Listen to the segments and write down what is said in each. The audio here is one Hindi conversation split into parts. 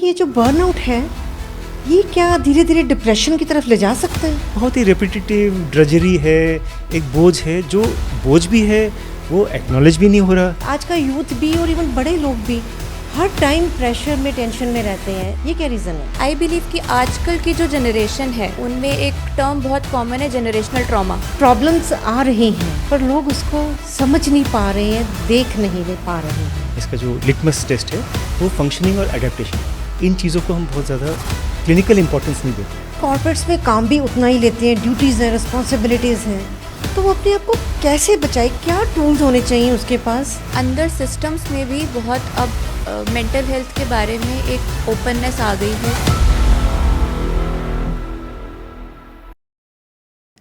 ये जो बर्नआउट है ये क्या धीरे धीरे डिप्रेशन की तरफ ले जा सकता है? बहुत ही रेपिटेटिव ड्रजरी है, एक बोझ है, जो बोझ भी है वो एक्नॉलेज भी नहीं हो रहा। आज का यूथ भी और इवन बड़े लोग भी हर टाइम प्रेशर में, टेंशन में रहते हैं। ये क्या रीज़न है? आई बिलीव कि आजकल की जो जनरेशन है उनमें एक टर्म बहुत कॉमन है, जनरेशनल ट्रॉमा। प्रॉब्लम्स आ रही हैं पर लोग उसको समझ नहीं पा रहे हैं, देख नहीं पा रहे हैं। इसका जो लिटमस टेस्ट है वो फंक्शनिंग और एडेप्टेशन, इन चीज़ों को हम बहुत ज़्यादा क्लिनिकल इंपॉर्टेंस नहीं देते। कॉर्पोरेट्स में काम भी उतना ही लेते हैं, ड्यूटीज़ हैं, रिस्पॉन्सिबिलिटीज़ हैं, तो वो अपने आप को कैसे बचाए? क्या टूल्स होने चाहिए उसके पास? अंदर सिस्टम्स में भी बहुत अब मेंटल हेल्थ के बारे में एक ओपननेस आ गई है।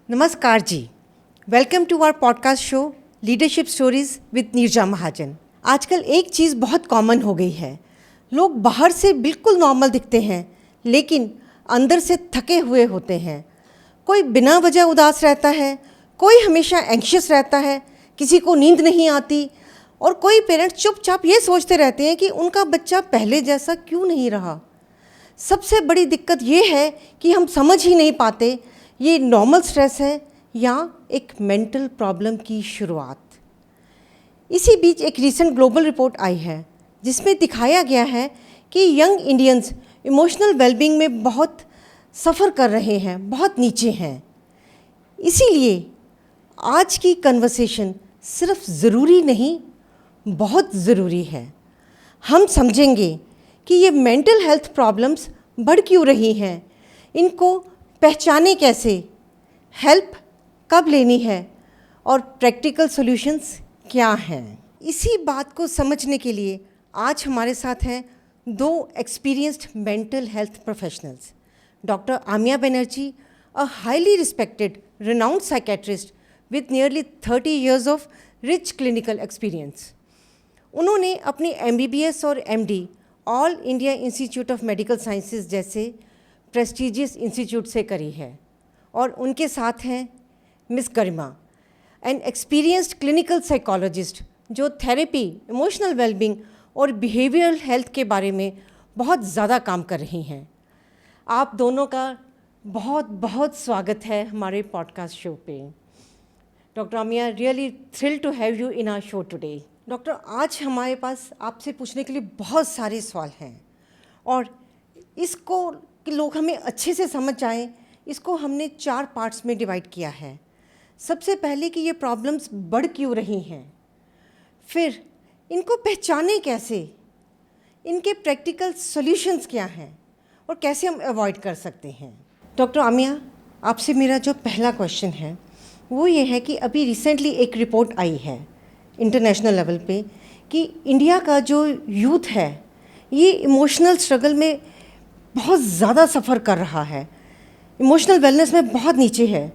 नमस्कार जी, welcome to our podcast show leadership stories with Neerja Mahajan. आजकल एक चीज़ बहुत कॉमन हो गई है, लोग बाहर से बिल्कुल नॉर्मल दिखते हैं लेकिन अंदर से थके हुए होते हैं। कोई बिना वजह उदास रहता है, कोई हमेशा एंग्शियस रहता है, किसी को नींद नहीं आती और कोई पेरेंट्स चुपचाप ये सोचते रहते हैं कि उनका बच्चा पहले जैसा क्यों नहीं रहा। सबसे बड़ी दिक्कत ये है कि हम समझ ही नहीं पाते ये नॉर्मल स्ट्रेस है या एक मेंटल प्रॉब्लम की शुरुआत। इसी बीच एक रीसेंट ग्लोबल रिपोर्ट आई है जिसमें दिखाया गया है कि यंग इंडियंस इमोशनल वेलबींग में बहुत सफ़र कर रहे हैं, बहुत नीचे हैं। इसीलिए आज की कन्वर्सेशन सिर्फ ज़रूरी नहीं, बहुत ज़रूरी है। हम समझेंगे कि ये मेंटल हेल्थ प्रॉब्लम्स बढ़ क्यों रही हैं, इनको पहचाने कैसे, हेल्प कब लेनी है और प्रैक्टिकल सॉल्यूशंस क्या हैं। इसी बात को समझने के लिए आज हमारे साथ हैं दो experienced mental health professionals, doctor Amiya Banerjee, a highly respected renowned psychiatrist with nearly 30 years of rich clinical experience. उन्होंने अपनी MBBS और MD all India institute of medical sciences जैसे प्रेस्टिजियस इंस्टीट्यूट से करी है। और उनके साथ हैं मिस गरिमा, एन एक्सपीरियंस्ड क्लिनिकल साइकोलॉजिस्ट जो थेरेपी, इमोशनल वेलबींग और बिहेवियरल हेल्थ के बारे में बहुत ज़्यादा काम कर रही हैं। आप दोनों का बहुत बहुत स्वागत है हमारे पॉडकास्ट शो पे। Doctor Amiya, really thrilled to have you in our show today. Doctor, आज हमारे पास आपसे पूछने के लिए बहुत सारे सवाल हैं और इसको कि लोग हमें अच्छे से समझ जाएं, इसको हमने 4 पार्ट्स में डिवाइड किया है। सबसे पहले कि ये प्रॉब्लम्स बढ़ क्यों रही हैं, फिर इनको पहचाने कैसे, इनके प्रैक्टिकल सॉल्यूशंस क्या हैं और कैसे हम अवॉइड कर सकते हैं। डॉक्टर आमिया, आपसे मेरा जो पहला क्वेश्चन है वो ये है कि अभी रिसेंटली एक रिपोर्ट आई है इंटरनेशनल लेवल पे कि इंडिया का जो यूथ है ये इमोशनल स्ट्रगल में बहुत ज़्यादा सफ़र कर रहा है, इमोशनल वेलनेस में बहुत नीचे है।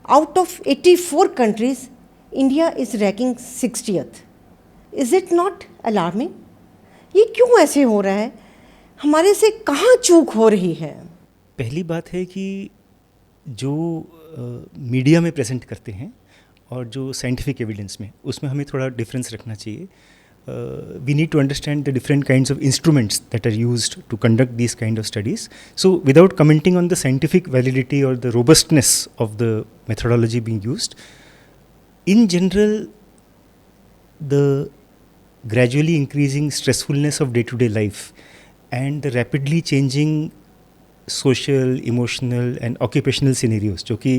Out of 84 countries India is ranking 60th। Is it not alarming? ये क्यों ऐसे हो रहा है, हमारे से कहाँ चूक हो रही है? पहली बात है कि जो मीडिया में प्रेजेंट करते हैं और जो साइंटिफिक एविडेंस में, उसमें हमें थोड़ा डिफरेंस रखना चाहिए। We need to understand the different kinds of instruments that are used to conduct this kind of studies. So without commenting on the scientific validity और the robustness of the methodology being used, in general the gradually increasing stressfulness of day-to-day life and the rapidly changing social, emotional and occupational scenarios जो कि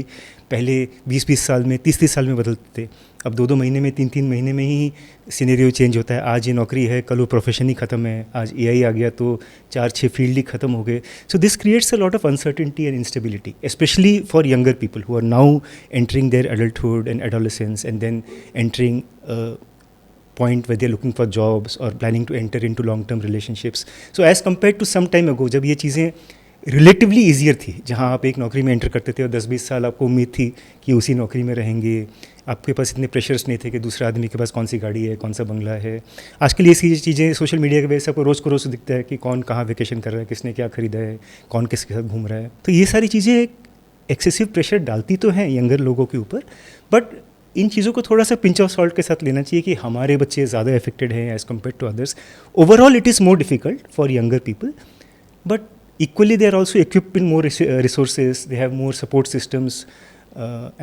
पहले 20-20 साल में, 30-30 साल में बदलते थे, अब 2-2 महीने में, 3-3 महीने में ही सिनेरियो चेंज होता है। आज ये नौकरी है, कल वो प्रोफेशन ही ख़त्म है, आज AI आ गया तो 4-6 फील्ड ही ख़त्म हो गए। So this creates a lot of uncertainty and instability, especially for younger people who are now entering their adulthood and adolescence and then entering point where they're looking for jobs or planning to enter into long-term relationships. So as compared to some time ago, जब ये चीज़ें रिलेटिवली ईजियर थी, जहाँ आप एक नौकरी में एंटर करते थे और 10-20 साल आपको उम्मीद थी कि उसी नौकरी में रहेंगे, आपके पास इतने प्रेशर्स नहीं थे कि दूसरे आदमी के पास कौन सी गाड़ी है, कौन सा बंगला है। आजकल ये चीज़ें सोशल मीडिया की वजह से आपको रोज़ को रोज़ दिखता है कि कौन कहाँ वेकेशन कर रहा है, किसने क्या खरीदा है, कौन किसके साथ घूम रहा है। तो ये सारी चीज़ें एक्सेसिव प्रेशर डालती तो हैं यंगर लोगों के ऊपर, बट इन चीज़ों को थोड़ा सा पिंच ऑफ सॉल्ट के साथ लेना चाहिए कि हमारे बच्चे ज़्यादा अफेक्टेड हैं as compared to others. Overall it is more difficult for younger people, but equally they are also equipped in more resources, they have more support systems,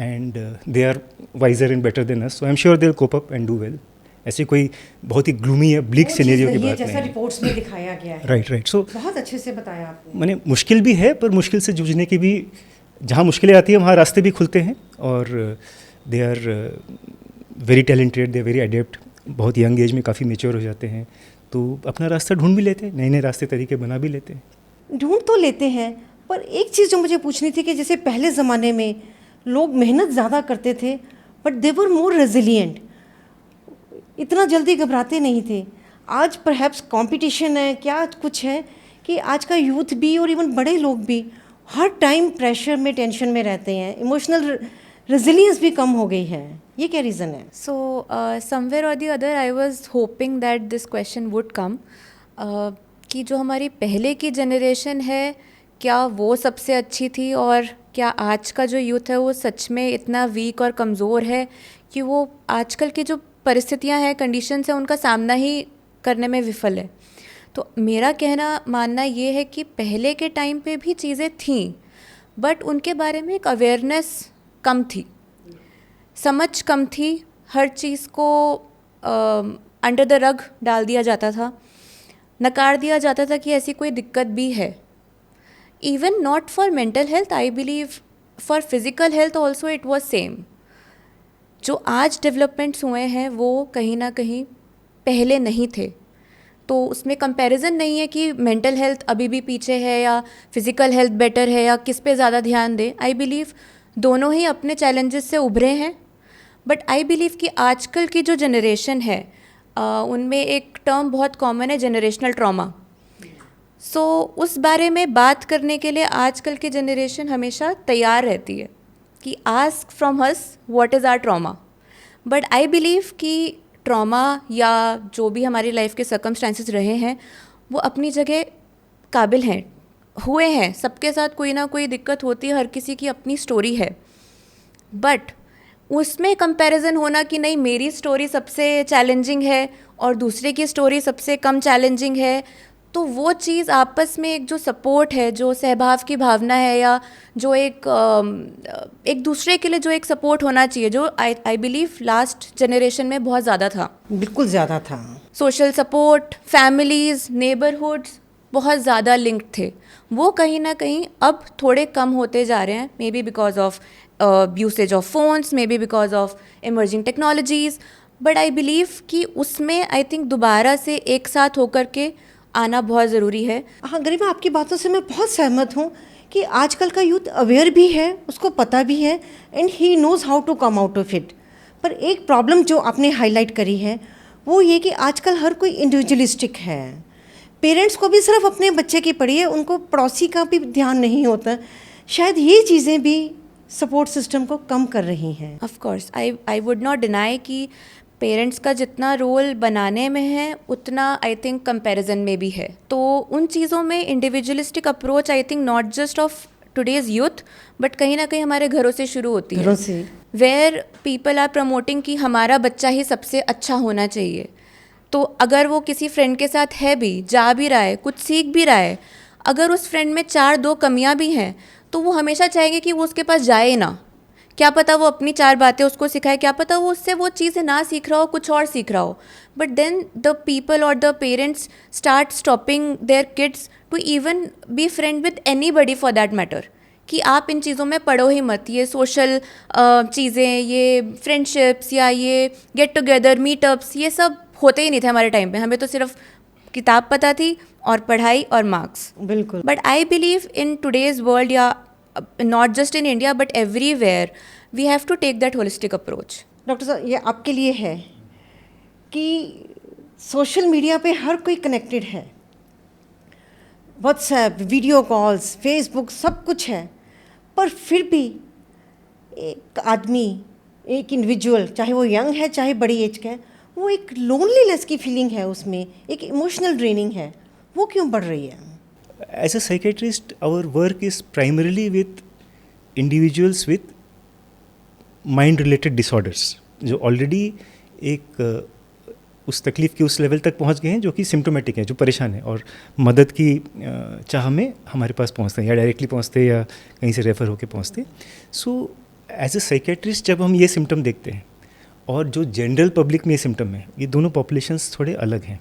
and they are wiser and better than us, so I'm sure they'll cope up and do well. ऐसे कोई बहुत ही ग्लूमी या ब्लिक सिनेरियो की बात जैसा नहीं रिपोर्ट्स में दिखाया गया है। राइट सो बहुत अच्छे से बताया आपने। माने मुश्किल भी है, पर मुश्किल से जूझने की भी, जहाँ मुश्किलें आती हैं वहाँ रास्ते भी खुलते हैं, और they are very talented, they are very adept, बहुत यंग एज में काफ़ी मेच्योर हो जाते हैं, तो अपना रास्ता ढूंढ भी लेते हैं, नए नए रास्ते तरीके बना भी लेते हैं। ढूंढ तो लेते हैं, पर एक चीज़ जो मुझे पूछनी थी कि जैसे पहले ज़माने में लोग मेहनत ज़्यादा करते थे, but they were more resilient, इतना जल्दी घबराते नहीं थे। आज परहैप्स कंपटीशन है, क्या कुछ है कि आज का यूथ भी और इवन बड़े लोग भी हर टाइम प्रेशर में, टेंशन में रहते हैं, इमोशनल रेजिलियंस भी कम हो गई है। ये क्या रीज़न है? So somewhere or the other I was hoping that this question would come, कि जो हमारी पहले की जनरेशन है क्या वो सबसे अच्छी थी, और क्या आज का जो यूथ है वो सच में इतना वीक और कमज़ोर है कि वो आजकल की जो परिस्थितियां हैं, कंडीशंस हैं, उनका सामना ही करने में विफल है। तो मेरा कहना मानना ये है कि पहले के टाइम पे भी चीज़ें थीं, बट उनके बारे में एक अवेयरनेस कम थी, समझ कम थी, हर चीज़ को अंडर द रग डाल दिया जाता था, नकार दिया जाता था कि ऐसी कोई दिक्कत भी है। Even not for mental health, I believe for physical health also it was same. जो आज डेवलपमेंट्स हुए हैं वो कहीं ना कहीं पहले नहीं थे, तो उसमें कंपैरिजन नहीं है कि मेंटल हेल्थ अभी भी पीछे है या फिज़िकल हेल्थ बेटर है या किस पे ज़्यादा ध्यान दें। आई बिलीव दोनों ही अपने चैलेंजेस से उभरे हैं, बट आई बिलीव कि आजकल की जो जनरेशन है उनमें एक टर्म बहुत कॉमन है, जनरेशनल ट्रॉमा। सो उस बारे में बात करने के लिए आजकल की जनरेशन हमेशा तैयार रहती है कि ask from us what is our trauma. But I believe कि ट्रॉमा या जो भी हमारी लाइफ के सर्कमस्टांसेस रहे हैं वो अपनी जगह काबिल हैं, हुए हैं, सबके साथ कोई ना कोई दिक्कत होती है, हर किसी की अपनी स्टोरी है। बट उसमें कंपैरिजन होना कि नहीं मेरी स्टोरी सबसे चैलेंजिंग है और दूसरे की स्टोरी सबसे कम चैलेंजिंग है, तो वो चीज़ आपस में एक जो सपोर्ट है, जो सहभाव की भावना है, या जो एक दूसरे के लिए जो एक सपोर्ट होना चाहिए, जो आई बिलीव लास्ट जनरेशन में बहुत ज़्यादा था। बिल्कुल ज़्यादा था। सोशल सपोर्ट, फैमिलीज़, नेबरहुड्स बहुत ज़्यादा लिंक्ड थे, वो कहीं ना कहीं अब थोड़े कम होते जा रहे हैं, may be because of usage of phones, may be because of emerging technologies. But I believe कि उसमें आई थिंक दोबारा से एक साथ होकर के आना बहुत ज़रूरी है। हाँ गरिमा, आपकी बातों से मैं बहुत सहमत हूँ कि आजकल का यूथ अवेयर भी है, उसको पता भी है, and he knows how to come out of it. पर एक प्रॉब्लम जो आपने हाईलाइट करी है वो ये कि आजकल हर कोई इंडिविजुअलिस्टिक है। पेरेंट्स को भी सिर्फ अपने बच्चे की पड़ी है, उनको पड़ोसी का भी ध्यान नहीं होता। शायद ये चीज़ें भी सपोर्ट सिस्टम को कम कर रही हैं। Of course I would not deny कि पेरेंट्स का जितना रोल बनाने में है उतना आई थिंक कंपैरिजन में भी है। तो उन चीज़ों में individualistic approach I think not just of today's youth but कहीं ना कहीं हमारे घरों से शुरू होती है, वेयर पीपल आर प्रमोटिंग कि हमारा बच्चा ही सबसे अच्छा होना चाहिए। तो अगर वो किसी फ्रेंड के साथ है भी, जा भी रहा है, कुछ सीख भी रहा है, अगर उस फ्रेंड में 4-2 कमियां भी हैं तो वो हमेशा चाहेंगे कि वो उसके पास जाए ना। क्या पता वो अपनी 4 बातें उसको सिखाए, क्या पता वो उससे वो चीज़ें ना सीख रहा हो, कुछ और सीख रहा हो। बट देन द पीपल और the parents start stopping their kids to even be friend with anybody for that matter, कि आप इन चीज़ों में पढ़ो ही मत। ये सोशल चीज़ें, ये फ्रेंडशिप्स या ये गेट टुगेदर मीटअप्स, ये सब होते ही नहीं थे हमारे टाइम पे। हमें तो सिर्फ किताब पता थी और पढ़ाई और मार्क्स। बिल्कुल। But I believe in today's world, या not just in India but everywhere, we have to take that holistic approach. Doctor साहब, ये आपके लिए है कि सोशल मीडिया पे हर कोई कनेक्टेड है, व्हाट्सएप, वीडियो कॉल्स, फेसबुक, सब कुछ है, पर फिर भी एक आदमी, एक इंडिविजुअल, चाहे वो यंग है चाहे बड़ी एज का है, वो एक लोनलीनेस की फीलिंग है, उसमें एक इमोशनल ड्रेनिंग है, वो क्यों बढ़ रही है? As a psychiatrist, our work is primarily with individuals with mind-related disorders, जो already एक उस तकलीफ़ के उस लेवल तक पहुंच गए हैं जो कि सिम्टोमेटिक हैं, जो परेशान हैं और मदद की चाह में हमारे पास पहुंचते हैं, या डायरेक्टली पहुंचते हैं या कहीं से रेफ़र होकर पहुंचते हैं. सो एज ए साइकेट्रिस्ट जब हम ये सिम्टम देखते हैं और जो जनरल पब्लिक में ये सिम्टम है, ये दोनों पॉपुलेशंस थोड़े अलग हैं.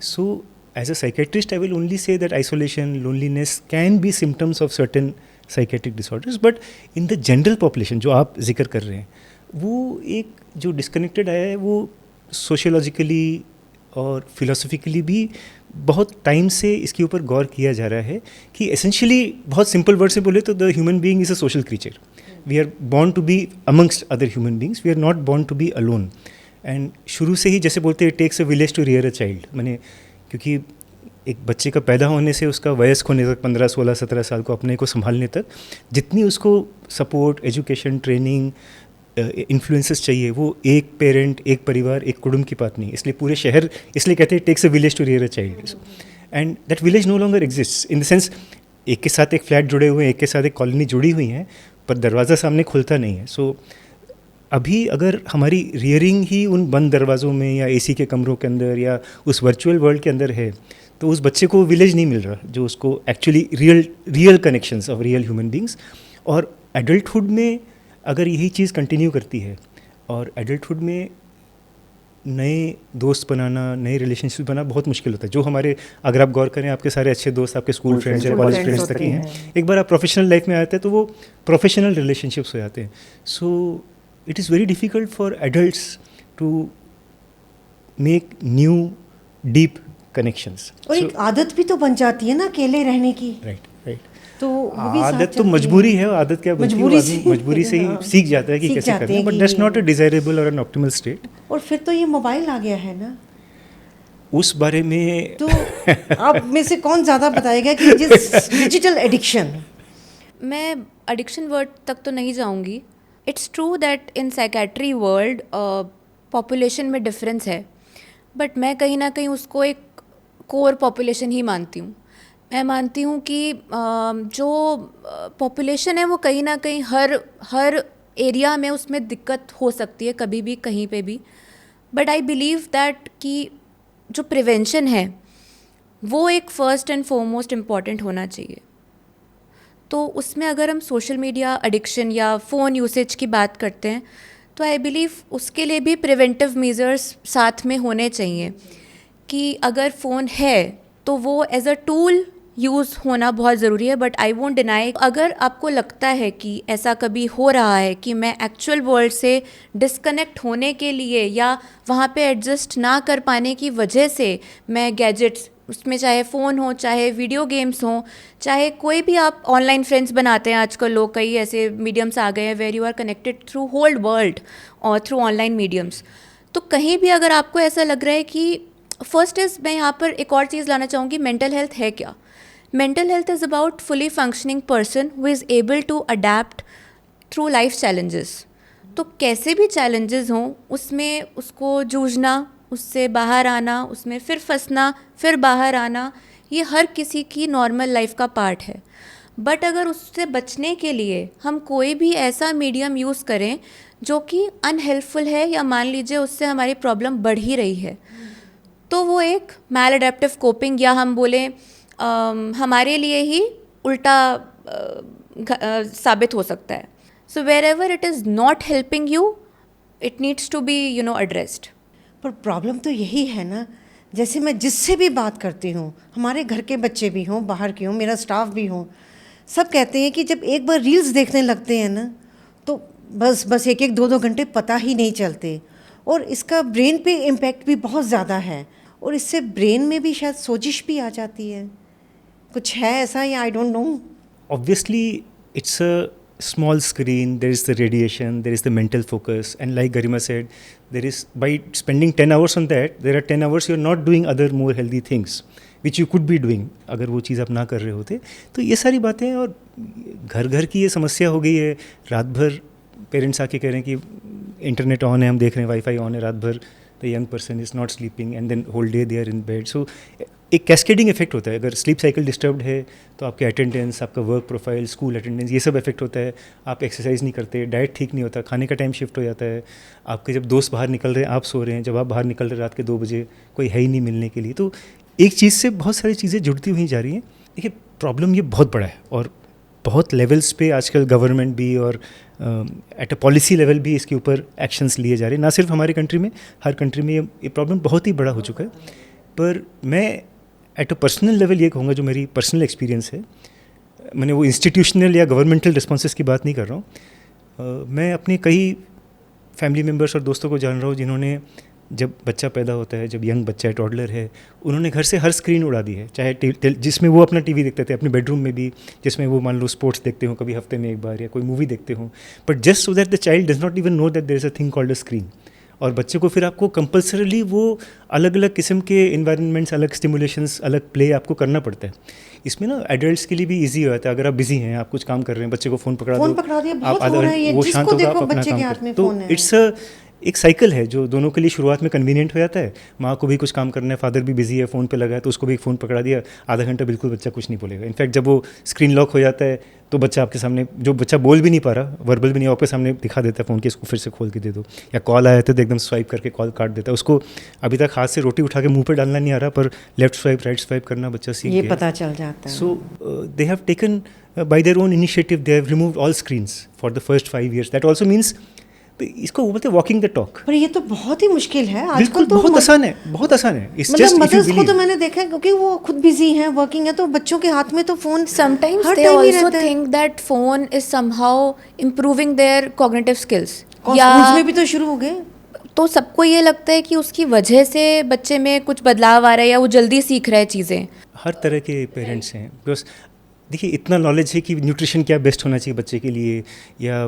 So as a psychiatrist I will only say that isolation, loneliness can be symptoms of certain psychiatric disorders, but in the general population जो आप जिक्र कर रहे हैं, वो एक जो डिस्कनेक्टेड आया है, वो सोशियोलॉजिकली और फिलोसफिकली भी बहुत टाइम से इसके ऊपर गौर किया जा रहा है कि एसेंशियली, बहुत सिंपल वर्ड से बोले तो the human being is a social creature. We are born to be amongst other human beings, we are not born to be alone. And शुरू से ही जैसे बोलते हैं takes a village to rear a child, मैंने क्योंकि एक बच्चे का पैदा होने से उसका वयस्क होने तक 15, 16, 17 साल को अपने को संभालने तक जितनी उसको सपोर्ट, एजुकेशन, ट्रेनिंग, इन्फ्लुएंसेस चाहिए, वो एक पेरेंट, एक परिवार, एक कुटुंब की बात नहीं. इसलिए पूरे शहर, इसलिए कहते हैं takes a village to rear a child. And that village no longer exist in the sense एक के साथ एक फ्लैट जुड़े हुए हैं, एक के साथ एक कॉलोनी जुड़ी हुई हैं, पर दरवाज़ा सामने खुलता नहीं है. सो अभी अगर हमारी रियरिंग ही उन बंद दरवाज़ों में या एसी के कमरों के अंदर या उस वर्चुअल वर्ल्ड के अंदर है, तो उस बच्चे को विलेज नहीं मिल रहा जो उसको actually real connections of real human beings. और एडल्टहुड में अगर यही चीज़ कंटिन्यू करती है और एडल्टहुड में नए दोस्त बनाना, नए रिलेशनशिप बनाना बहुत मुश्किल होता है. जो हमारे, अगर आप गौर करें, आपके सारे अच्छे दोस्त आपके स्कूल फ्रेंड्स या कॉलेज फ्रेंड्स तक ही हैं, एक बार आप प्रोफेशनल लाइफ में आते हैं तो वो प्रोफेशनल रिलेशनशिप्स हो जाते हैं. So it is very difficult for adults to make new deep connections. और एक आदत भी तो बन जाती है ना अकेले रहने की. राइट. तो वो भी आदत तो मजबूरी है, आदत क्या बनती है, मजबूरी से ही हाँ, सीख जाता है कि कैसे करना है, but that's not a desirable और एन ऑप्टिमल स्टेट. और फिर तो ये मोबाइल आ गया है ना, उस बारे में तो आप में से कौन ज़्यादा बताएगा कि जिस डिजिटल एडिक्शन. मैं एडिक्शन वर्ड तक तो नहीं जाऊंगी. It's true that in psychiatry world population में डिफरेंस है, बट मैं कहीं ना कहीं उसको एक कोर पॉपुलेशन ही मानती हूँ. मैं मानती हूँ कि जो पॉपुलेशन है वो कहीं ना कहीं हर एरिया में उसमें दिक्कत हो सकती है, कभी भी कहीं पे भी. बट आई बिलीव दैट कि जो प्रिवेंशन है वो एक फ़र्स्ट एंड फॉरमोस्ट इम्पॉर्टेंट होना चाहिए. तो उसमें अगर हम सोशल मीडिया एडिक्शन या फ़ोन यूसेज की बात करते हैं तो आई बिलीव उसके लिए भी प्रिवेंटिव मेजर्स साथ में होने चाहिए. कि अगर फ़ोन है तो वो एज अ टूल यूज़ होना बहुत ज़रूरी है. बट आई वोंट डिनाई, अगर आपको लगता है कि ऐसा कभी हो रहा है कि मैं एक्चुअल वर्ल्ड से डिस्कनेक्ट होने के लिए या वहाँ पे एडजस्ट ना कर पाने की वजह से मैं गैजेट्स, उसमें चाहे फ़ोन हो, चाहे वीडियो गेम्स हों, चाहे कोई भी आप ऑनलाइन फ्रेंड्स बनाते हैं आजकल लोग, कई ऐसे मीडियम्स आ गए हैं where you are connected through whole world और थ्रू ऑनलाइन मीडियम्स. तो कहीं भी अगर आपको ऐसा लग रहा है कि फर्स्ट इज़, मैं यहाँ पर एक और चीज़ लाना चाहूँगी, मेंटल हेल्थ है क्या. Mental health is about fully functioning person who is able to adapt through life challenges. तो कैसे भी चैलेंजेस हों उसमें उसको जूझना, उससे बाहर आना, उसमें फिर फंसना, फिर बाहर आना, ये हर किसी की नॉर्मल लाइफ का पार्ट है. बट अगर उससे बचने के लिए हम कोई भी ऐसा मीडियम यूज़ करें जो कि अनहेल्पफुल है या मान लीजिए उससे हमारी प्रॉब्लम बढ़ ही रही है, तो वो एक मैल अडेप्टिव कोपिंग या हम बोलें हमारे लिए ही उल्टा साबित हो सकता है. So wherever it is not helping you, it needs to be addressed. पर प्रॉब्लम तो यही है ना, जैसे मैं जिससे भी बात करती हूँ, हमारे घर के बच्चे भी हों, बाहर के हों, मेरा स्टाफ भी हो, सब कहते हैं कि जब एक बार रील्स देखने लगते हैं ना तो बस एक 2 घंटे पता ही नहीं चलते. और इसका ब्रेन पे इम्पैक्ट भी बहुत ज़्यादा है और इससे ब्रेन में भी शायद सोजिश भी आ जाती है. कुछ है ऐसा या I don't know. Obviously, it's a small screen, there is the radiation, there is the mental focus, and like Garima said, there is, by spending 10 hours on that, there are 10 hours you're not doing other more healthy things which you could be doing अगर वो चीज़ आप ना कर रहे होते. तो ये सारी बातें, और घर की ये समस्या हो गई है. रात भर पेरेंट्स आके कह रहे हैं कि इंटरनेट ऑन है, हम देख रहे हैं, वाईफाई ऑन है, रात भर the young person is not sleeping and then whole day they are in bed. So एक कैस्केडिंग इफेक्ट होता है। अगर स्लीप साइकिल डिस्टर्ब्ड है तो आपके अटेंडेंस, आपका वर्क प्रोफाइल, स्कूल अटेंडेंस, ये सब इफेक्ट होता है। आप एक्सरसाइज नहीं करते, डाइट ठीक नहीं होता, खाने का टाइम शिफ्ट हो जाता है। आपके जब दोस्त बाहर निकल रहे हैं आप सो रहे हैं, जब आप बाहर निकल रहे हैं रात के 2 बजे कोई है ही नहीं मिलने के लिए। तो एक चीज़ से बहुत सारी चीज़ें जुड़ती हुई जा रही हैं। देखिए प्रॉब्लम ये बहुत बड़ा है और बहुत लेवल्स पे आजकल गवर्नमेंट भी और एट अ पॉलिसी लेवल भी इसके ऊपर एक्शंस लिए जा रहे हैं। ना सिर्फ हमारे कंट्री में, हर कंट्री में ये प्रॉब्लम बहुत ही बड़ा हो चुका है। पर मैं एट अ पर्सनल लेवल ये कहूँगा, जो मेरी पर्सनल एक्सपीरियंस है, मैंने वो इंस्टीट्यूशनल या गवर्नमेंटल रिस्पॉन्सेस की बात नहीं कर रहा हूँ। मैं अपने कई फैमिली मेम्बर्स और दोस्तों को जान रहा हूँ जिन्होंने, जब बच्चा पैदा होता है, जब यंग बच्चा है, टॉडलर है, उन्होंने घर से हर स्क्रीन उड़ा दी है। चाहे जिसमें वो अपना टीवी देखते थे अपने बेडरूम में भी, जिसमें वो मान लो स्पोर्ट्स देखते हो कभी हफ्ते में एक बार या कोई मूवी देखते हो, but just so that the child does not even know that there is a thing called a screen. और बच्चे को फिर आपको कंपल्सरीली वो अलग अलग किस्म के इन्वायरमेंट्स, अलग स्टिमुलेशंस, अलग प्ले आपको करना पड़ता है। इसमें ना एडल्ट्स के लिए भी इजी हो जाता है। अगर आप बिजी हैं, आप कुछ काम कर रहे हैं, बच्चे को फ़ोन पकड़ा दिया, बहुत हो रहा है ये, वो जिसको शांत होगा, देखो आप अपना बच्चे के काम हाथ करें। में तो फ़ोन है। इट्स एक साइकिल है जो दोनों के लिए शुरुआत में कन्वीनियंट हो जाता है। माँ को भी कुछ काम करना है, फादर भी बिजी है, फ़ोन पे लगा है, तो उसको भी एक फ़ोन पकड़ा दिया, आधा घंटा बिल्कुल बच्चा कुछ नहीं बोलेगा। इनफैक्ट जब वो स्क्रीन लॉक हो जाता है तो बच्चा आपके सामने, जो बच्चा बोल भी नहीं पा रहा, वर्बल भी नहीं, आपके सामने दिखा देता है फ़ोन के, इसको फिर से खोल के दे दो। या कॉल आया तो एकदम स्वाइप करके कॉल काट देता है। उसको अभी तक हाथ से रोटी उठा के मुँह पर डालना नहीं आ रहा, पर लेफ्ट स्वाइप राइट स्वाइप करना बच्चा सीख ये गया। पता चल जाता है। So they have taken by their own initiative, they have removed all screens for the first 5 years. That also means इसको बोलते हैं वॉकिंग द टॉक। पर ये तो बहुत ही मुश्किल है आजकल। बिल्कुल तो बहुत आसान है, बहुत आसान है। It's मतलब just if you मदर्स को तो believe. मैंने देखा है, क्योंकि वो खुद बिजी हैं, वर्किंग है, तो बच्चों के हाथ में तो phone Sometimes her they time he also रहता है। think that phone is somehow improving their cognitive skills. और स्कूल्स में भी तो शुरू हो गए। तो सबको ये लगता है कि उसकी वजह से बच्चे में कुछ बदलाव आ रहा है या वो जल्दी सीख रहा है चीज़ें। हर तरह के पेरेंट्स हैं। बिकॉज देखिए इतना नॉलेज है कि न्यूट्रिशन क्या बेस्ट होना चाहिए बच्चे के लिए, या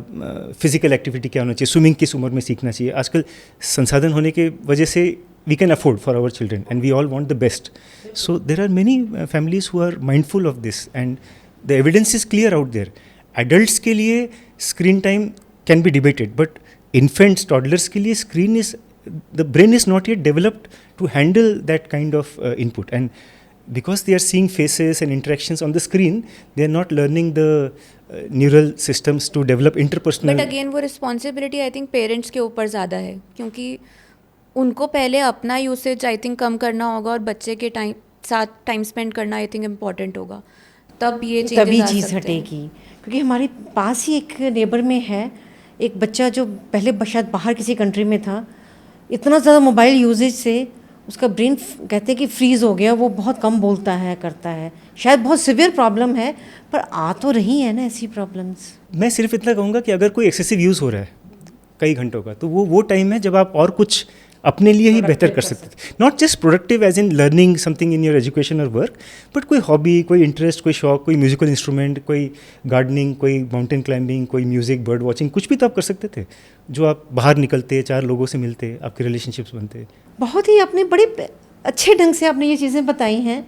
फिजिकल एक्टिविटी क्या होना चाहिए, स्विमिंग किस उम्र में सीखना चाहिए। आजकल संसाधन होने के वजह से we can afford for our children and we all want the best. So there are many families who are mindful of this and the evidence is clear out there. Adults के लिए screen time can be debated, but infants, toddlers के लिए screen is, the brain is not yet developed to handle that kind of input, and because they are seeing faces and interactions on the screen, they are not learning the neural systems to develop interpersonal. But again वो रिस्पॉन्सिबिलिटी आई थिंक पेरेंट्स के ऊपर ज़्यादा है, क्योंकि उनको पहले अपना यूसेज आई थिंक कम करना होगा और बच्चे के साथ टाइम स्पेंड करना आई थिंक इम्पॉर्टेंट होगा, तब ये तभी चीज़ चीज़ हटेगी। क्योंकि हमारे पास ही एक नेबर में है एक बच्चा जो पहले शायद बाहर किसी कंट्री में था, इतना ज़्यादा मोबाइल यूजेज से उसका ब्रेन कहते हैं कि फ्रीज़ हो गया, वो बहुत कम बोलता है, करता है। शायद बहुत सिवियर प्रॉब्लम है, पर आ तो रही है ना ऐसी प्रॉब्लम्स। मैं सिर्फ इतना कहूँगा कि अगर कोई एक्सेसिव यूज़ हो रहा है कई घंटों का, तो वो टाइम है जब आप और कुछ अपने लिए ही बेहतर कर सकते थे। Not just productive as in learning something in your education और वर्क, बट कोई हॉबी, कोई इंटरेस्ट, कोई शौक, कोई म्यूजिकल इंस्ट्रूमेंट, कोई गार्डनिंग, कोई माउंटेन क्लाइंबिंग, कोई म्यूजिक, बर्ड वॉचिंग, कुछ भी तो आप कर सकते थे, जो आप बाहर निकलते, 4 लोगों से मिलते, आपके रिलेशनशिप्स बनते। बहुत ही आपने बड़े अच्छे ढंग से आपने ये चीज़ें बताई हैं।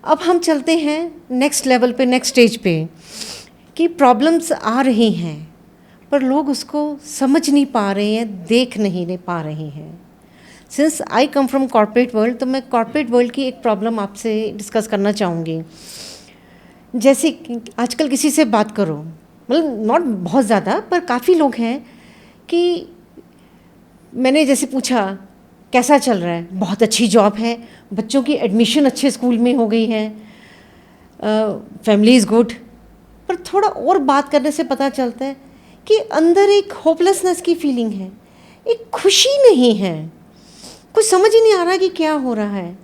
अब हम चलते हैं नेक्स्ट लेवल पे, नेक्स्ट स्टेज पे, कि प्रॉब्लम्स आ रही हैं पर लोग उसको समझ नहीं पा रहे हैं, देख नहीं पा रहे हैं। Since I come from corporate world, तो मैं कॉर्पोरेट वर्ल्ड की एक प्रॉब्लम आपसे डिस्कस करना चाहूँगी। जैसे आजकल किसी से बात करो, मतलब नॉट बहुत ज़्यादा, पर काफ़ी लोग हैं कि मैंने जैसे पूछा कैसा चल रहा है, बहुत अच्छी जॉब है, बच्चों की एडमिशन अच्छे स्कूल में हो गई है, फैमिली इज़ गुड, पर थोड़ा और बात करने से पता चलता है कि अंदर एक होपलेसनेस की फीलिंग है, एक खुशी नहीं है, कुछ समझ ही नहीं आ रहा कि क्या हो रहा है।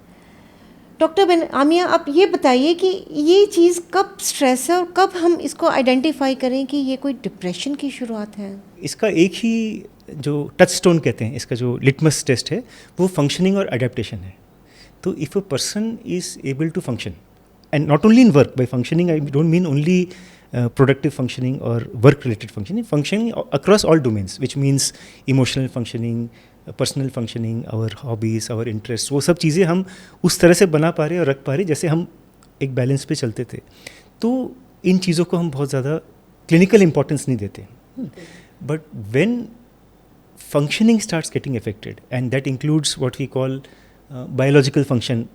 डॉक्टर आमिया, आप ये बताइए कि ये चीज़ कब स्ट्रेस है और कब हम इसको आइडेंटिफाई करें कि ये कोई डिप्रेशन की शुरुआत है? इसका एक ही जो टच स्टोन कहते हैं, इसका जो लिटमस टेस्ट है, वो फंक्शनिंग और अडेप्टेशन है। तो if a person is able to function, and not only in work, by functioning I don't mean only productive functioning or work related functioning across all domains, which means emotional functioning, personal functioning, our hobbies, our interests, वो सब चीज़ें हम उस तरह से बना पा रहे और रख पा रहे जैसे हम एक बैलेंस पे चलते थे। तो इन चीज़ों को हम बहुत ज़्यादा क्लिनिकल इंपॉर्टेंस नहीं देते, but when functioning starts getting affected, and that includes what we call biological function,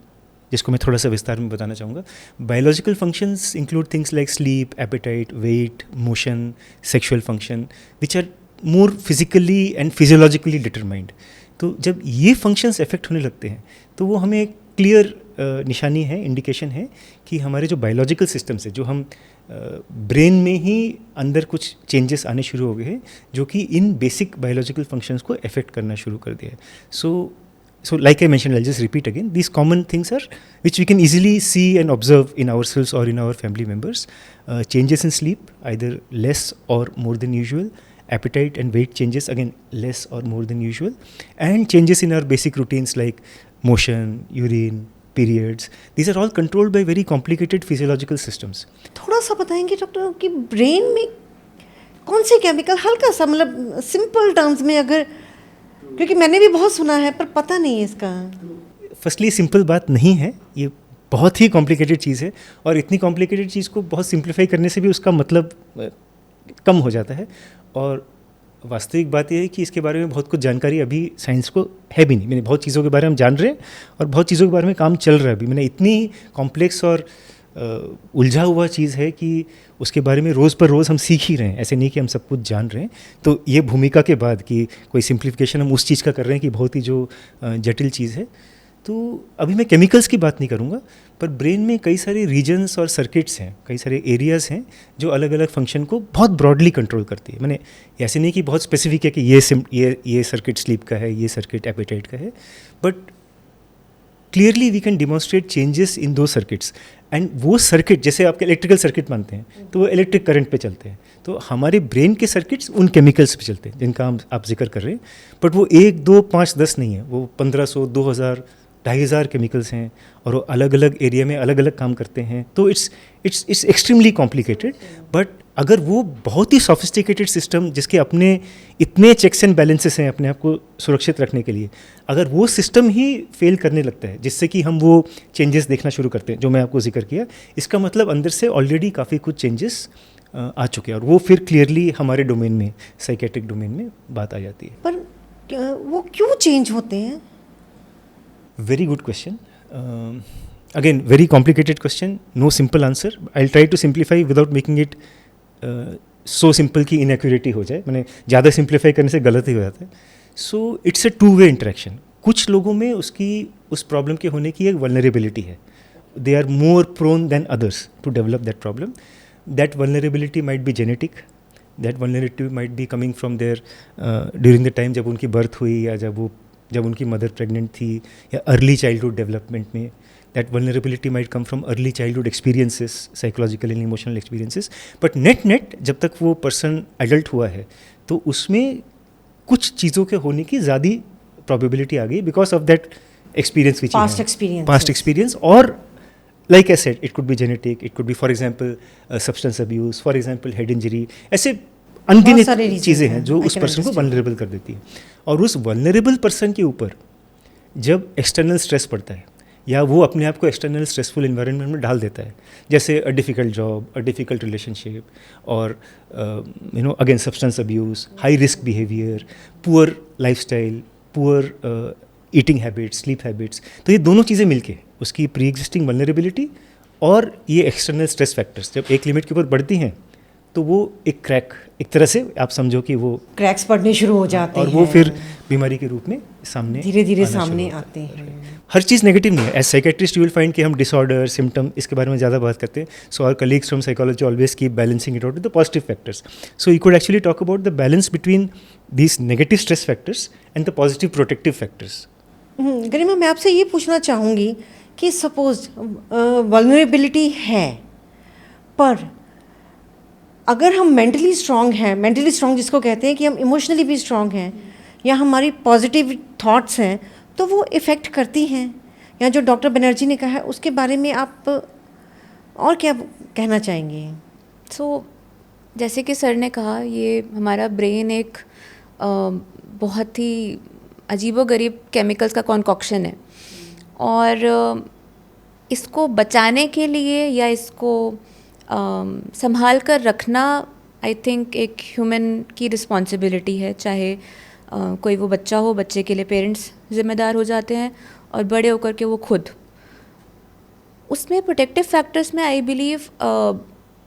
जिसको मैं थोड़ा सा विस्तार में बताना चाहूँगा. Biological functions include things like sleep, appetite, weight, motion, sexual function, which are more physically and physiologically determined. तो जब ये फंक्शंस इफेक्ट होने लगते हैं तो वो हमें क्लियर निशानी है, इंडिकेशन है कि हमारे जो बायोलॉजिकल सिस्टम्स है, जो हम ब्रेन में ही अंदर कुछ चेंजेस आने शुरू हो गए हैं जो कि इन बेसिक बायोलॉजिकल फंक्शंस को अफेक्ट करना शुरू कर दिया है. So like I mentioned, I'll just repeat again, these common things are which we can easily see and observe in ourselves or in our family members. Changes in sleep, either less or more than usual. Appetite and weight changes, again less or more than usual. And changes in our basic routines like motion, urine, periods. These are all controlled by very complicated physiological systems. थोड़ा सा बताएंगे डॉक्टर कि ब्रेन में कौन से केमिकल, हल्का सा मतलब सिंपल टर्म्स में, अगर, क्योंकि मैंने भी बहुत सुना है पर पता नहीं है इसका. फर्स्टली सिंपल बात नहीं है, ये बहुत ही कॉम्प्लिकेटेड चीज़ है और इतनी कॉम्प्लिकेटेड चीज़ को बहुत सिंप्लीफाई करने से भी उसका मतलब कम हो जाता है. और वास्तविक बात यह है कि इसके बारे में बहुत कुछ जानकारी अभी साइंस को है भी नहीं. मैंने बहुत चीज़ों के बारे में जान रहे हैं और बहुत चीज़ों के बारे में काम चल रहा है अभी. मैंने इतनी कॉम्प्लेक्स और उलझा हुआ चीज़ है कि उसके बारे में रोज़ पर रोज़ हम सीख ही रहे हैं. ऐसे नहीं कि हम सब कुछ जान रहे हैं. तो ये भूमिका के बाद कि कोई सिंप्लीफिकेशन हम उस चीज़ का कर रहे हैं कि बहुत ही जो जटिल चीज़ है. तो अभी मैं केमिकल्स की बात नहीं करूँगा, पर ब्रेन में कई सारे रीजन्स और सर्किट्स हैं, कई सारे एरियाज़ हैं जो अलग अलग फंक्शन को बहुत ब्रॉडली कंट्रोल करती है. मैंने ऐसे नहीं कि बहुत स्पेसिफिक है कि ये सर्किट स्लीप का है, ये सर्किट एपेटाइट का है, but clearly we can demonstrate changes in दो सर्किट्स. एंड वो सर्किट, जैसे आपके इलेक्ट्रिकल सर्किट मानते हैं तो वो इलेक्ट्रिक करंट पे चलते हैं, तो हमारे ब्रेन के सर्किट्स उन केमिकल्स पे चलते हैं जिनका आप जिक्र कर रहे हैं. बट वो 1, 2, 5, 10 नहीं है, वो 1500, 2000, 2500 केमिकल्स हैं और वो अलग अलग एरिया में अलग अलग काम करते हैं. तो इट्स एक्सट्रीमली कॉम्प्लिकेटेड. बट अगर वो बहुत ही सोफिस्टिकेटेड सिस्टम जिसके अपने इतने चेक्स एंड बैलेंसेस हैं अपने आप को सुरक्षित रखने के लिए, अगर वो सिस्टम ही फेल करने लगता है जिससे कि हम वो चेंजेस देखना शुरू करते हैं जो मैं आपको जिक्र किया, इसका मतलब अंदर से ऑलरेडी काफ़ी कुछ चेंजेस आ चुके हैं और वो फिर क्लियरली हमारे डोमेन में, साइकेट्रिक डोमेन में बात आ जाती है. पर वो क्यों चेंज होते हैं? Very good question. Again, very complicated question. No simple answer. I'll try to simplify without making it so simple कि inaccurate हो जाए. मैंने ज़्यादा simplify करने से गलत ही हो जाता है. So it's a two-way interaction. कुछ लोगों में उस problem के होने की एक vulnerability है. They are more prone than others to develop that problem. That vulnerability might be genetic. That vulnerability might be coming from their during the time जब उनकी birth हुई या जब उनकी मदर प्रेग्नेंट थी या अर्ली चाइल्डहुड डेवलपमेंट में. That vulnerability might come from early childhood experiences, psychological and emotional experiences. But net जब तक वो पर्सन एडल्ट हुआ है तो उसमें कुछ चीज़ों के होने की ज़्यादा प्रोबेबिलिटी आ गई because of that experience which past experience. और like I said, it could be genetic, it could be for example substance abuse, for example head injury. ऐसे अनगिनत चीज़ें हैं जो उस पर्सन को वल्नरेबल कर देती है. और उस वल्नरेबल पर्सन के ऊपर जब एक्सटर्नल स्ट्रेस पड़ता है या वो अपने आप को एक्सटर्नल स्ट्रेसफुल इन्वायरमेंट में डाल देता है, जैसे a difficult job, a difficult relationship और again substance abuse, high risk behaviour, poor lifestyle, poor eating habits, sleep habits, तो ये दोनों चीज़ें मिलके उसकी प्री एग्जिस्टिंग वल्नरेबिलिटी और ये एक्सटर्नल स्ट्रेस फैक्टर्स जब एक लिमिट के ऊपर बढ़ती हैं तो वो एक क्रैक, एक तरह से आप समझो कि वो क्रैक्स पड़ने शुरू हो जाते हैं और वो फिर बीमारी के रूप में सामने धीरे धीरे सामने आते हैं. हर चीज़ नेगेटिव नहीं है. As psychiatrist you will find कि हम डिसऑर्डर, सिम्टम, इसके बारे में ज़्यादा बात करते हैं. So our colleagues from psychology always keep balancing it out with the positive factors. So you could actually talk about the balance between these negative stress factors and the positive protective factors. Garima, मैं आपसे ये पूछना चाहूँगी कि सपोज वल्नरेबिलिटी है, पर अगर हम मेंटली स्ट्रांग हैं, मेंटली स्ट्रांग जिसको कहते हैं कि हम इमोशनली भी स्ट्रांग हैं या हमारी पॉजिटिव थॉट्स हैं, तो वो इफ़ेक्ट करती हैं. या जो डॉक्टर बनर्जी ने कहा है उसके बारे में आप और क्या कहना चाहेंगे? सो जैसे कि सर ने कहा, ये हमारा ब्रेन एक बहुत ही अजीबोगरीब केमिकल्स का कॉन्कॉक्शन है और इसको बचाने के लिए या इसको संभाल कर रखना आई थिंक एक ह्यूमन की रिस्पॉन्सिबिलिटी है. चाहे कोई वो बच्चा हो, बच्चे के लिए पेरेंट्स ज़िम्मेदार हो जाते हैं और बड़े होकर के वो खुद. उसमें प्रोटेक्टिव फैक्टर्स में आई बिलीव